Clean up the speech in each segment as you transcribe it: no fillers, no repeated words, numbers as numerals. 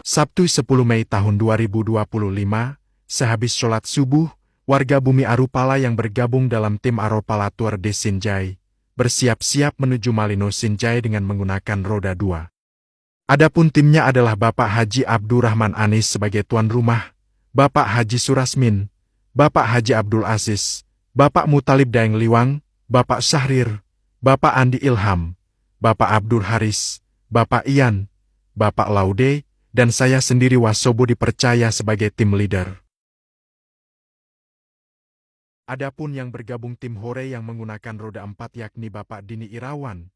Sabtu 10 Mei tahun 2025, sehabis sholat subuh, warga Bumi Arupala yang bergabung dalam tim Arupala Tour de Sinjai, bersiap-siap menuju Malino Sinjai dengan menggunakan roda 2. Adapun timnya adalah Bapak Haji Abdurrahman Anis sebagai tuan rumah, Bapak Haji Surasmin, Bapak Haji Abdul Aziz, Bapak Mutalib Daeng Liwang, Bapak Syahrir, Bapak Andi Ilham, Bapak Abdul Haris, Bapak Ian, Bapak Laude, dan saya sendiri Wasobo dipercaya sebagai tim leader. Adapun yang bergabung tim Hore yang menggunakan roda 4 yakni Bapak Dini Irawan,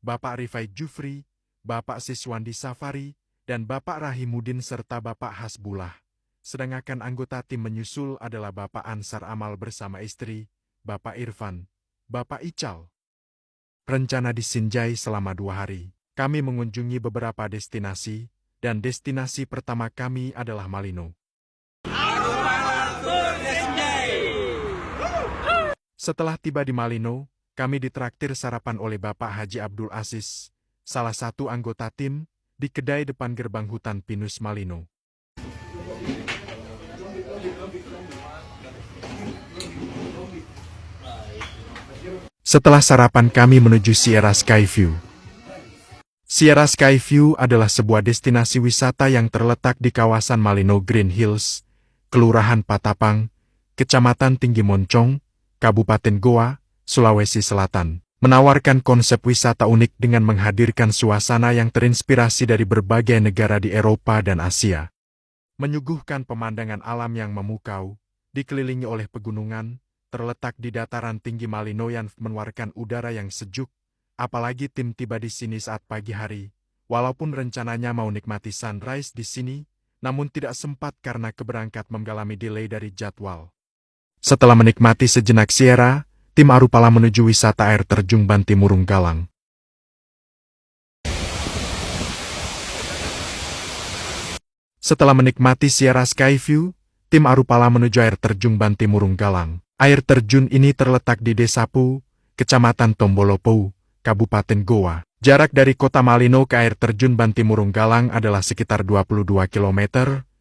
Bapak Rifai Jufri, Bapak Siswandi Safari, dan Bapak Rahimuddin serta Bapak Hasbullah. Sedangkan anggota tim menyusul adalah Bapak Ansar Amal bersama istri, Bapak Irfan, Bapak Ical. Rencana di Sinjai selama 2 hari. Kami mengunjungi beberapa destinasi, dan destinasi pertama kami adalah Malino. Setelah tiba di Malino, kami ditraktir sarapan oleh Bapak Haji Abdul Aziz, salah satu anggota tim, di kedai depan gerbang hutan pinus Malino. Setelah sarapan kami menuju Sierra Skyview. Sierra Skyview adalah sebuah destinasi wisata yang terletak di kawasan Malino Green Hills, Kelurahan Patapang, Kecamatan Tinggi Moncong, Kabupaten Goa, Sulawesi Selatan. Menawarkan konsep wisata unik dengan menghadirkan suasana yang terinspirasi dari berbagai negara di Eropa dan Asia. Menyuguhkan pemandangan alam yang memukau, dikelilingi oleh pegunungan, terletak di dataran tinggi Malino yang mengeluarkan udara yang sejuk. Apalagi tim tiba di sini saat pagi hari, walaupun rencananya mau nikmati sunrise di sini, namun tidak sempat karena keberangkat mengalami delay dari jadwal. Setelah menikmati sejenak Sierra, tim Arupala menuju wisata air terjun Banti Murung Galang. Setelah menikmati Sierra Skyview, tim Arupala menuju air terjun Banti Murung Galang. Air terjun ini terletak di Desa Pou, Kecamatan Tombolopou, Kabupaten Goa. Jarak dari kota Malino ke air terjun Banti Murung Galang adalah sekitar 22 km,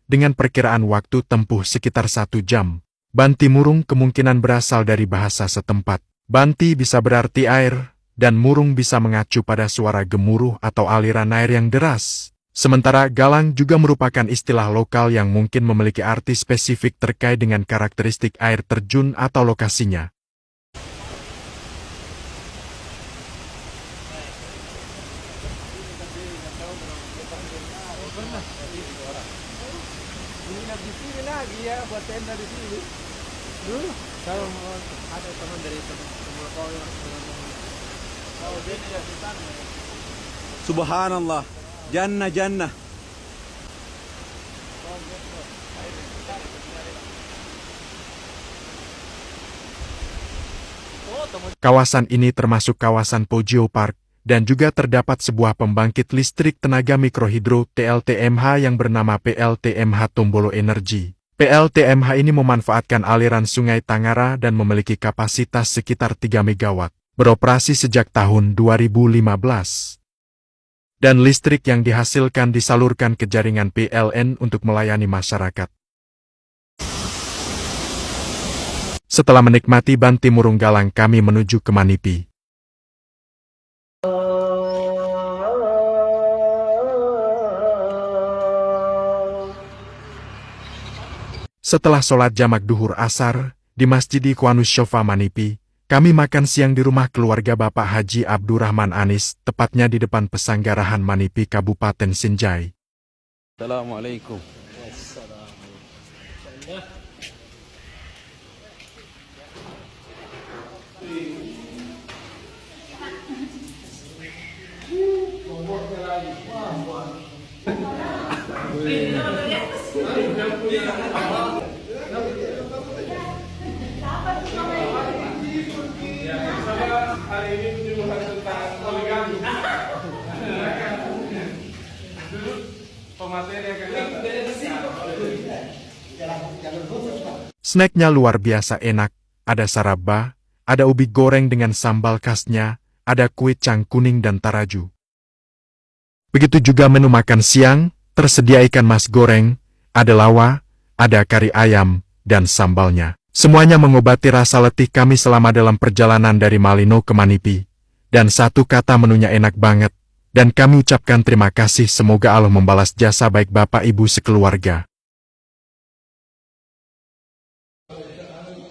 dengan perkiraan waktu tempuh sekitar 1 jam. Banti Murung kemungkinan berasal dari bahasa setempat. Banti bisa berarti air, dan murung bisa mengacu pada suara gemuruh atau aliran air yang deras. Sementara galang juga merupakan istilah lokal yang mungkin memiliki arti spesifik terkait dengan karakteristik air terjun atau lokasinya. Di sini lagi ya, buat tenda di sini. Dulu kalau ada teman dari teman kau yang kalau dia tidak di sana. Subhanallah, jannah jannah. Kawasan ini termasuk kawasan Pojio Park, dan juga terdapat sebuah pembangkit listrik tenaga mikrohidro PLTMH yang bernama PLTMH Tombolo Energy. PLTMH ini memanfaatkan aliran sungai Tangara dan memiliki kapasitas sekitar 3 MW, beroperasi sejak tahun 2015. Dan listrik yang dihasilkan disalurkan ke jaringan PLN untuk melayani masyarakat. Setelah menikmati Banti Murung Galang kami menuju ke Manipi. Setelah sholat jamak duhur asar, di Masjid Ikhwanus Shofa Manipi, kami makan siang di rumah keluarga Bapak Haji Abdurrahman Anis, tepatnya di depan Pesanggarahan Manipi, Kabupaten Sinjai. Assalamualaikum. Hari ini tujuan tentang poligami. Pemateri akan Snacknya luar biasa enak, ada saraba, ada ubi goreng dengan sambal khasnya, ada kue cang kuning dan taraju. Begitu juga menu makan siang, Tersedia ikan mas goreng, ada lawa, ada kari ayam, dan sambalnya. Semuanya mengobati rasa letih kami selama dalam perjalanan dari Malino ke Manipi. Dan satu kata menunya enak banget. Dan kami ucapkan terima kasih, semoga Allah membalas jasa baik Bapak Ibu sekeluarga.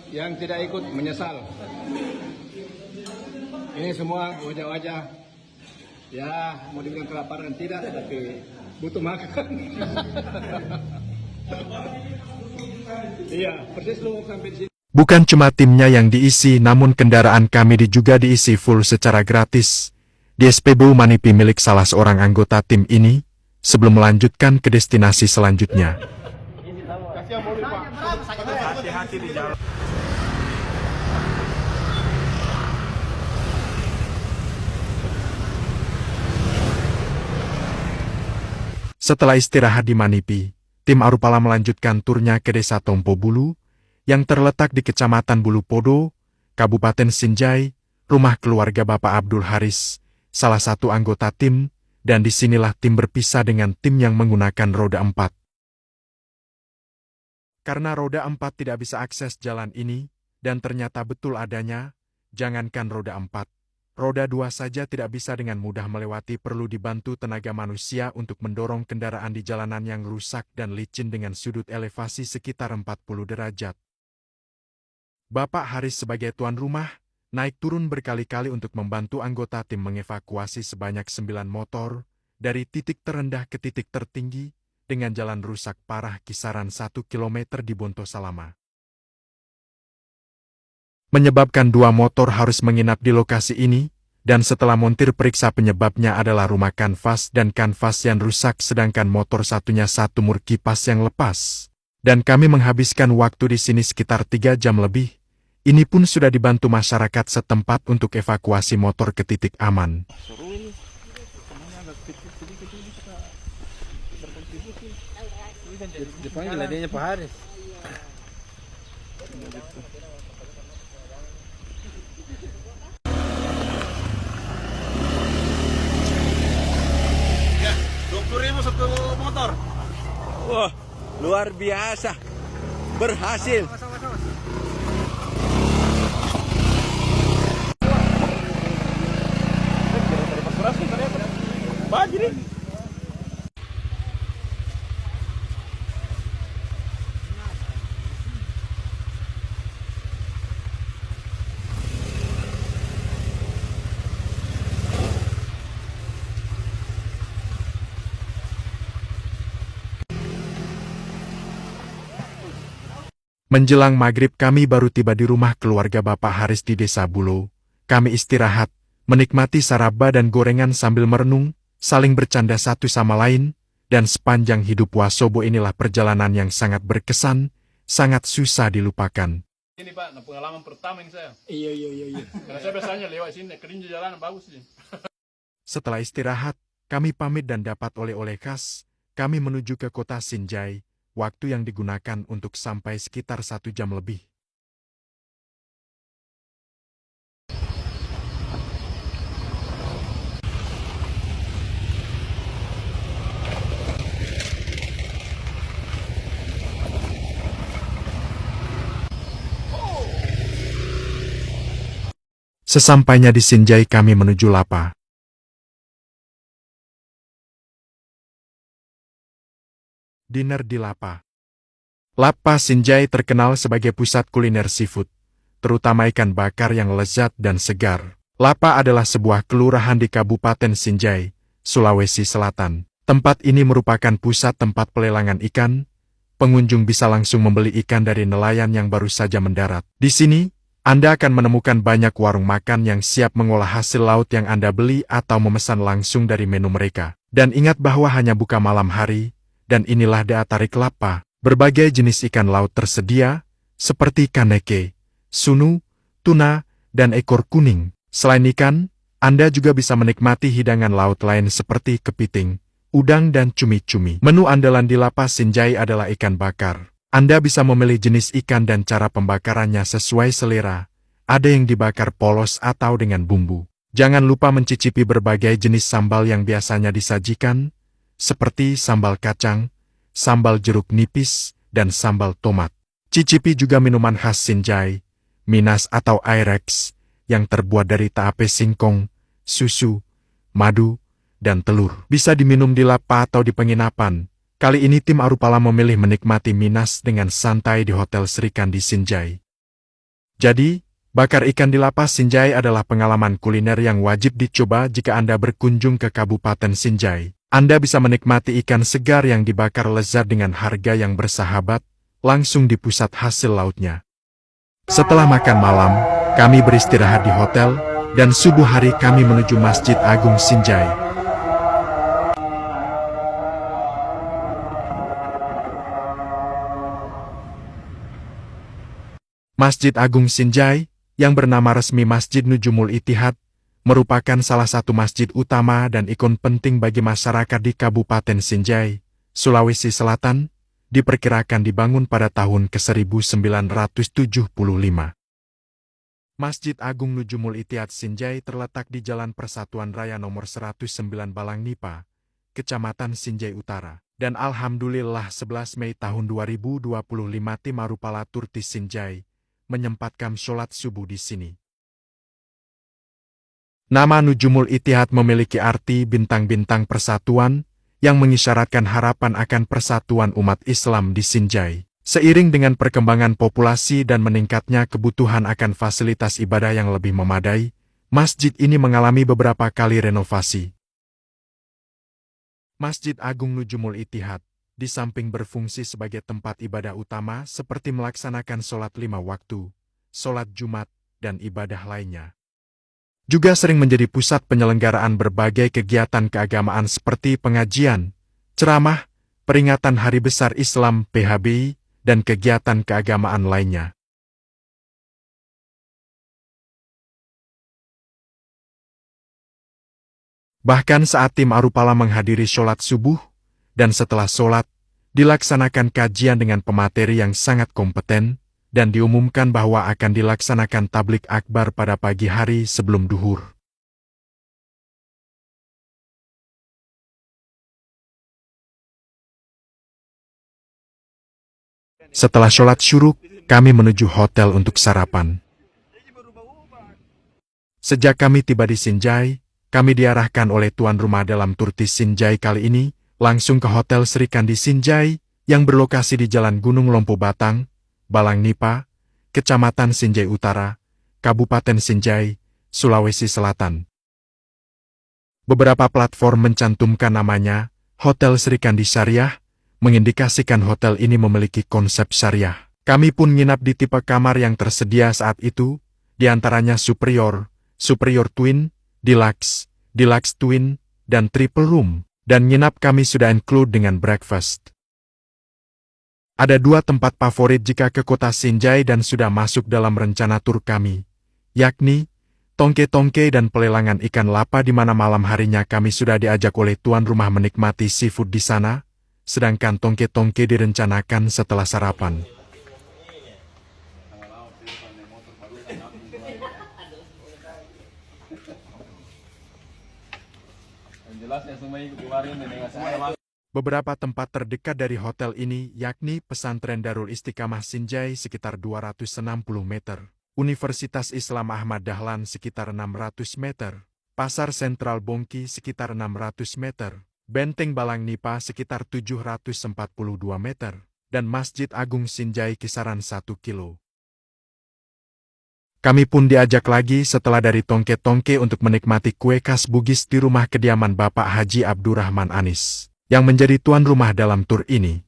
Yang tidak ikut menyesal. Ini semua wajah-wajah, ya mau dibilang kelaparan tidak, tapi butuh makan. Iya, persis lu sampai di sini. Bukan cuma timnya yang diisi, namun kendaraan kami juga diisi full secara gratis di SPBU Manipi milik salah seorang anggota tim ini, sebelum melanjutkan ke destinasi selanjutnya. Hati-hati di jalan. Setelah istirahat di Manipi, tim Arupala melanjutkan turnya ke Desa Tompo Bulu, yang terletak di Kecamatan Bulu Podo, Kabupaten Sinjai, rumah keluarga Bapak Abdul Haris, salah satu anggota tim, dan disinilah tim berpisah dengan tim yang menggunakan roda 4. Karena roda 4 tidak bisa akses jalan ini, dan ternyata betul adanya, jangankan roda 4, roda 2 saja tidak bisa dengan mudah melewati, perlu dibantu tenaga manusia untuk mendorong kendaraan di jalanan yang rusak dan licin dengan sudut elevasi sekitar 40 derajat. Bapak Haris sebagai tuan rumah, naik turun berkali-kali untuk membantu anggota tim mengevakuasi sebanyak 9 motor, dari titik terendah ke titik tertinggi, dengan jalan rusak parah kisaran 1 km di Bonto Salama. Menyebabkan 2 motor harus menginap di lokasi ini, dan setelah montir periksa penyebabnya adalah rumah kanvas dan kanvas yang rusak, sedangkan motor satunya satu mur kipas yang lepas. Dan kami menghabiskan waktu di sini sekitar 3 jam lebih. Ini pun sudah dibantu masyarakat setempat untuk evakuasi motor ke titik aman. Dipanggil adanya Pak Haris. Ya, 20.000 satu motor. Wah, luar biasa. Berhasil. Menjelang maghrib kami baru tiba di rumah keluarga Bapak Haris di Desa Bulo. Kami istirahat, menikmati saraba dan gorengan sambil merenung, saling bercanda satu sama lain, dan sepanjang hidup Wasobo inilah perjalanan yang sangat berkesan, sangat susah dilupakan. Ini Pak, pengalaman pertama ini saya. Iya. Karena saya biasanya lewat sini, kerinja jalanan bagus sih. Setelah istirahat, kami pamit dan dapat oleh-oleh khas, kami menuju ke kota Sinjai, waktu yang digunakan untuk sampai sekitar 1 jam lebih. Sesampainya di Sinjai kami menuju Lapa. Dinner di Lapa. Lapa Sinjai terkenal sebagai pusat kuliner seafood, terutama ikan bakar yang lezat dan segar. Lapa adalah sebuah kelurahan di Kabupaten Sinjai, Sulawesi Selatan. Tempat ini merupakan pusat tempat pelelangan ikan. Pengunjung bisa langsung membeli ikan dari nelayan yang baru saja mendarat. Di sini, Anda akan menemukan banyak warung makan yang siap mengolah hasil laut yang Anda beli atau memesan langsung dari menu mereka. Dan ingat bahwa hanya buka malam hari, dan inilah daya tarik Lapa. Berbagai jenis ikan laut tersedia, seperti kaneke, sunu, tuna, dan ekor kuning. Selain ikan, Anda juga bisa menikmati hidangan laut lain seperti kepiting, udang, dan cumi-cumi. Menu andalan di Lapa Sinjai adalah ikan bakar. Anda bisa memilih jenis ikan dan cara pembakarannya sesuai selera. Ada yang dibakar polos atau dengan bumbu. Jangan lupa mencicipi berbagai jenis sambal yang biasanya disajikan, seperti sambal kacang, sambal jeruk nipis, dan sambal tomat. Cicipi juga minuman khas Sinjai, minas atau airex, yang terbuat dari tape singkong, susu, madu, dan telur. Bisa diminum di lapa atau di penginapan. Kali ini tim Arupala memilih menikmati minas dengan santai di Hotel Srikandi Sinjai. Jadi, bakar ikan di lapas Sinjai adalah pengalaman kuliner yang wajib dicoba jika Anda berkunjung ke Kabupaten Sinjai. Anda bisa menikmati ikan segar yang dibakar lezat dengan harga yang bersahabat, langsung di pusat hasil lautnya. Setelah makan malam, kami beristirahat di hotel, dan subuh hari kami menuju Masjid Agung Sinjai. Masjid Agung Sinjai, yang bernama resmi Masjid Nujumul Ittihad, merupakan salah satu masjid utama dan ikon penting bagi masyarakat di Kabupaten Sinjai, Sulawesi Selatan, diperkirakan dibangun pada tahun ke-1975. Masjid Agung Nujumul Ittihad Sinjai terletak di Jalan Persatuan Raya nomor 109 Balang Nipa, Kecamatan Sinjai Utara. Dan alhamdulillah 11 Mei tahun 2025 tim Arupala Turtis Sinjai menyempatkan sholat subuh di sini. Nama Nujumul Ittihad memiliki arti bintang-bintang persatuan yang mengisyaratkan harapan akan persatuan umat Islam di Sinjai. Seiring dengan perkembangan populasi dan meningkatnya kebutuhan akan fasilitas ibadah yang lebih memadai, masjid ini mengalami beberapa kali renovasi. Masjid Agung Nujumul Ittihad di samping berfungsi sebagai tempat ibadah utama seperti melaksanakan sholat 5 waktu, sholat Jumat, dan ibadah lainnya. Juga sering menjadi pusat penyelenggaraan berbagai kegiatan keagamaan seperti pengajian, ceramah, peringatan Hari Besar Islam PHBI, dan kegiatan keagamaan lainnya. Bahkan saat tim Arupala menghadiri sholat subuh, dan setelah sholat, dilaksanakan kajian dengan pemateri yang sangat kompeten, dan diumumkan bahwa akan dilaksanakan tablik akbar pada pagi hari sebelum duhur. Setelah sholat syuruk, kami menuju hotel untuk sarapan. Sejak kami tiba di Sinjai, kami diarahkan oleh tuan rumah dalam Turtis Sinjai kali ini, langsung ke Hotel Srikandi Sinjai, yang berlokasi di Jalan Gunung Lompo Batang, Balang Nipa, Kecamatan Sinjai Utara, Kabupaten Sinjai, Sulawesi Selatan. Beberapa platform mencantumkan namanya, Hotel Srikandi Syariah, mengindikasikan hotel ini memiliki konsep syariah. Kami pun nginap di tipe kamar yang tersedia saat itu, di antaranya Superior, Superior Twin, Deluxe, Deluxe Twin, dan Triple Room, dan nginap kami sudah include dengan breakfast. Ada 2 tempat favorit jika ke kota Sinjai dan sudah masuk dalam rencana tur kami, yakni tongke-tongke dan pelelangan ikan lapa di mana malam harinya kami sudah diajak oleh tuan rumah menikmati seafood di sana, sedangkan tongke-tongke direncanakan setelah sarapan. Beberapa tempat terdekat dari hotel ini yakni Pesantren Darul Istiqamah Sinjai sekitar 260 meter, Universitas Islam Ahmad Dahlan sekitar 600 meter, Pasar Sentral Bongki sekitar 600 meter, Benteng Balang Nipa sekitar 742 meter, dan Masjid Agung Sinjai kisaran 1 kilo. Kami pun diajak lagi setelah dari tongke-tongke untuk menikmati kue khas Bugis di rumah kediaman Bapak Haji Abdurrahman Anis, yang menjadi tuan rumah dalam tur ini.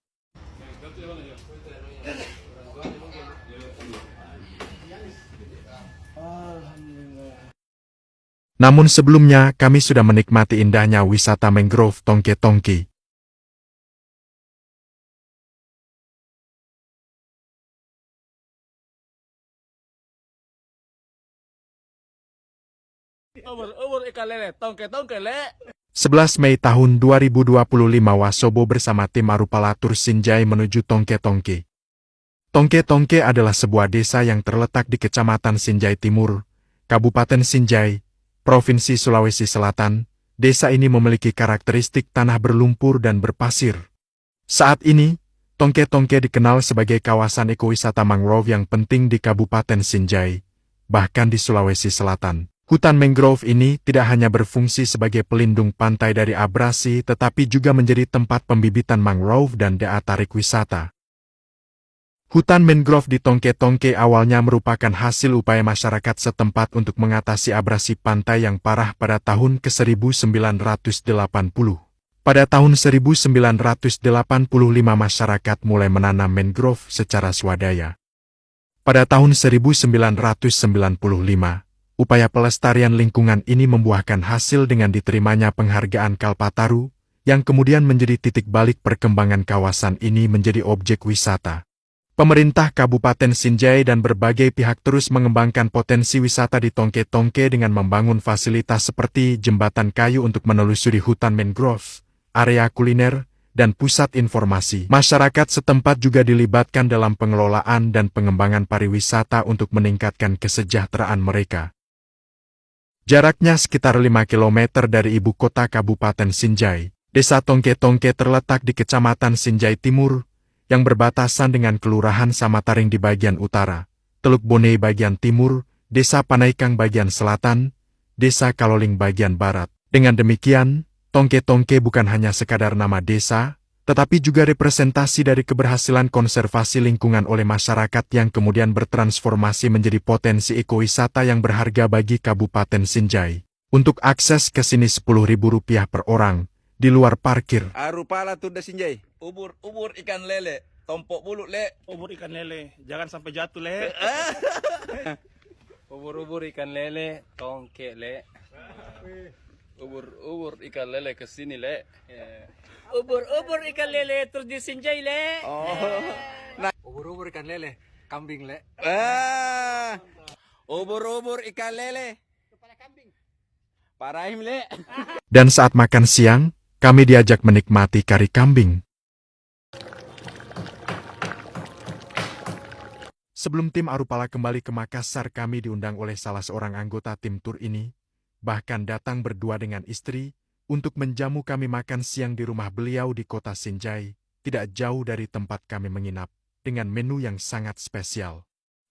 Namun sebelumnya kami sudah menikmati indahnya wisata mangrove tongke-tongke. Ikan lele, tongke le. 11 Mei tahun 2025 Wasobo bersama tim Arupala Tur Sinjai menuju Tongke-Tongke. Tongke-Tongke adalah sebuah desa yang terletak di Kecamatan Sinjai Timur, Kabupaten Sinjai, Provinsi Sulawesi Selatan, Desa ini memiliki karakteristik tanah berlumpur dan berpasir. Saat ini, Tongke-Tongke dikenal sebagai kawasan ekowisata mangrove yang penting di Kabupaten Sinjai, bahkan di Sulawesi Selatan. Hutan mangrove ini tidak hanya berfungsi sebagai pelindung pantai dari abrasi tetapi juga menjadi tempat pembibitan mangrove dan daya tarik wisata. Hutan mangrove di Tongke-Tongke awalnya merupakan hasil upaya masyarakat setempat untuk mengatasi abrasi pantai yang parah pada tahun ke-1980. Pada tahun 1985 masyarakat mulai menanam mangrove secara swadaya. Pada tahun 1995, upaya pelestarian lingkungan ini membuahkan hasil dengan diterimanya penghargaan Kalpataru, yang kemudian menjadi titik balik perkembangan kawasan ini menjadi objek wisata. Pemerintah Kabupaten Sinjai dan berbagai pihak terus mengembangkan potensi wisata di Tongke-Tongke dengan membangun fasilitas seperti jembatan kayu untuk menelusuri hutan mangrove, area kuliner, dan pusat informasi. Masyarakat setempat juga dilibatkan dalam pengelolaan dan pengembangan pariwisata untuk meningkatkan kesejahteraan mereka. Jaraknya sekitar 5 km dari ibu kota Kabupaten Sinjai, Desa Tongke-Tongke terletak di Kecamatan Sinjai Timur, yang berbatasan dengan Kelurahan Samataring di bagian utara, Teluk Bone bagian timur, Desa Panaikang bagian selatan, Desa Kaloling bagian barat. Dengan demikian, Tongke-Tongke bukan hanya sekadar nama desa, tetapi juga representasi dari keberhasilan konservasi lingkungan oleh masyarakat yang kemudian bertransformasi menjadi potensi ekowisata yang berharga bagi Kabupaten Sinjai. Untuk akses ke sini Rp10.000 per orang, di luar parkir. Arupala tuh Sinjai. Ubur ikan lele, tompok bulu le. Ubur ikan lele, jangan sampai jatuh le. Ubur-ubur ikan lele, tongke le. Ubur-ubur ikan lele kesini le. Ubur-ubur ikan lele terus di Sinjai le. Ubur-ubur ikan lele, kambing le. Ubur-ubur ikan lele. Paraim le. Dan saat makan siang, kami diajak menikmati kari kambing. Sebelum tim Arupala kembali ke Makassar, kami diundang oleh salah seorang anggota tim tur ini, bahkan datang berdua dengan istri, untuk menjamu kami makan siang di rumah beliau di kota Sinjai, tidak jauh dari tempat kami menginap, dengan menu yang sangat spesial.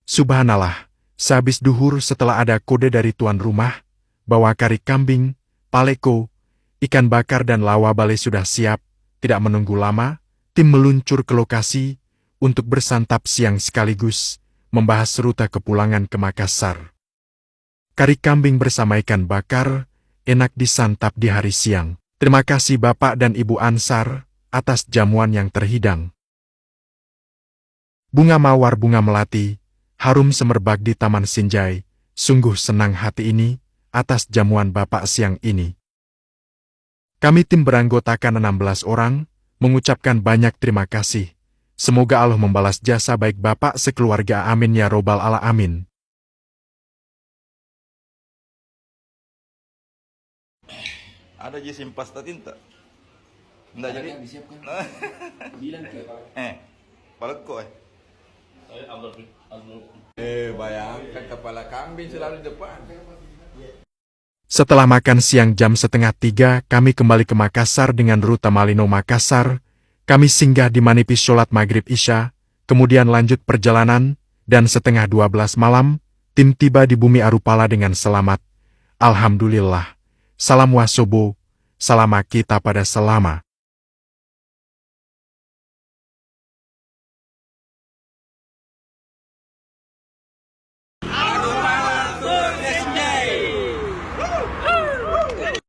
Subhanallah, sehabis duhur setelah ada kode dari tuan rumah, bahwa kari kambing, paleko, ikan bakar dan lawa bale sudah siap, tidak menunggu lama, tim meluncur ke lokasi, untuk bersantap siang sekaligus, membahas rute kepulangan ke Makassar. Kari kambing bersama ikan bakar, enak disantap di hari siang. Terima kasih Bapak dan Ibu Ansar, atas jamuan yang terhidang. Bunga mawar bunga melati, harum semerbak di Taman Sinjai, sungguh senang hati ini, atas jamuan Bapak siang ini. Kami tim beranggotakan 16 orang, mengucapkan banyak terima kasih. Semoga Allah membalas jasa baik Bapak sekeluarga, amin ya robbal alamin. Ada jisim pasta tinta. Nggak jadi. Disiapkan. Bilang ke. Paleko Bayangkan kepala kambing selalu di depan. Setelah makan siang jam 2:30, kami kembali ke Makassar dengan rute Malino Makassar. Kami singgah di Manipis sholat maghrib isya, kemudian lanjut perjalanan, dan 11:30 malam, tim tiba di bumi Arupala dengan selamat. Alhamdulillah. Salam wasobo, salama kita pada selama.